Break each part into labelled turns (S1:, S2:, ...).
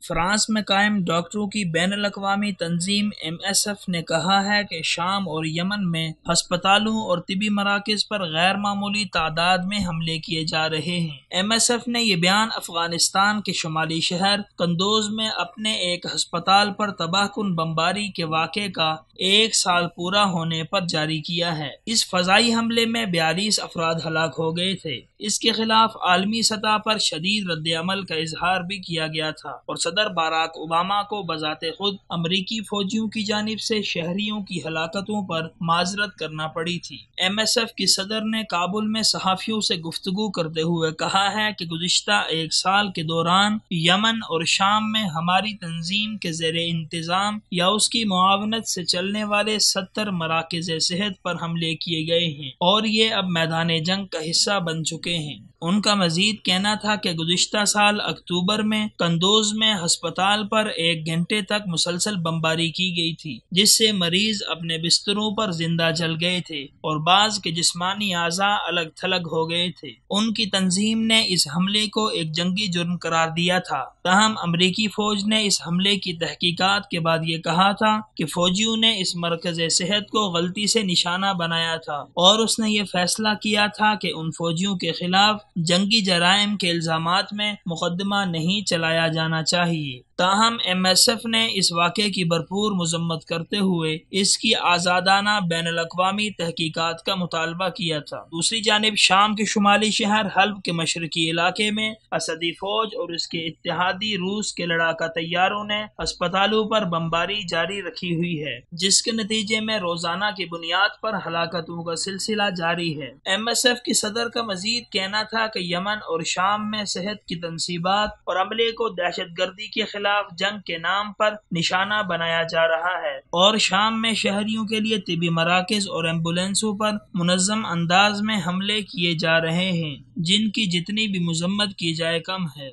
S1: France میں قائم ڈاکٹروں کی بین الاقوامی تنظیم MSF نے کہا ہے کہ شام اور یمن میں ہسپتالوں اور طبی مراکز پر غیر معمولی تعداد میں حملے کیے جا رہے ہیں۔ MSF نے یہ بیان افغانستان کے شمالی شہر قندوز میں اپنے ایک ہسپتال پر تباہ کن بمباری کے واقعے کا 1 سال پورا ہونے پر جاری کیا ہے۔ اس فضائی حملے میں 42 افراد ہلاک ہو گئے تھے۔ اس کے خلاف عالمی سطح پر شدید رد عمل کا اظہار بھی کیا گیا تھا اور صدر باراک اوباما کو بذات خود امریکی فوجیوں کی جانب سے شہریوں کی ہلاکتوں پر معذرت کرنا پڑی تھی۔ MSF کی صدر نے کابل میں صحافیوں سے گفتگو کرتے ہوئے کہا ہے کہ گزشتہ 1 سال کے دوران یمن اور شام میں ہماری تنظیم کے زیر انتظام یا اس کی معاونت سے چلنے والے 70 مراکز صحت پر حملے کیے گئے ہیں اور یہ اب میدان جنگ کا حصہ بن چکے ہیں۔ ان کا مزید کہنا تھا کہ گزشتہ سال اکتوبر میں قندوز میں ہسپتال پر 1 گھنٹے تک مسلسل بمباری کی گئی تھی، جس سے مریض اپنے بستروں پر زندہ جل گئے تھے اور بعض کے جسمانی اعضاء الگ تھلگ ہو گئے تھے۔ ان کی تنظیم نے اس حملے کو ایک جنگی جرم قرار دیا تھا، تاہم امریکی فوج نے اس حملے کی تحقیقات کے بعد یہ کہا تھا کہ فوجیوں نے اس مرکز صحت کو غلطی سے نشانہ بنایا تھا اور اس نے یہ فیصلہ کیا تھا کہ ان فوجیوں کے خلاف جنگی جرائم کے الزامات میں مقدمہ نہیں چلایا جانا چاہیے۔ تاہم MSF نے اس واقعے کی بھرپور مذمت کرتے ہوئے اس کی آزادانہ بین الاقوامی تحقیقات کا مطالبہ کیا تھا۔ دوسری جانب شام کے شمالی شہر حلب کے مشرقی علاقے میں اسدی فوج اور اس کے اتحادی روس کے لڑاکا طیاروں نے ہسپتالوں پر بمباری جاری رکھی ہوئی ہے، جس کے نتیجے میں روزانہ کی بنیاد پر ہلاکتوں کا سلسلہ جاری ہے۔ MSF کی صدر کا مزید کہنا تھا کہ یمن اور شام میں صحت کی تنصیبات اور عملے کو دہشت گردی کے خلاف جنگ کے نام پر نشانہ بنایا جا رہا ہے اور شام میں شہریوں کے لیے طبی مراکز اور ایمبولینسوں پر منظم انداز میں حملے کیے جا رہے ہیں، جن کی جتنی بھی مذمت کی جائے کم ہے۔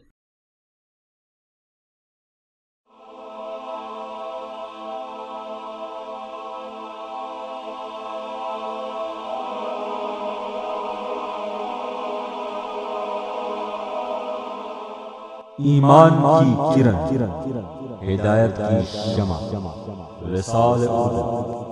S2: ایمان کی کرن، ہدایت کی شمع، وصال اردو۔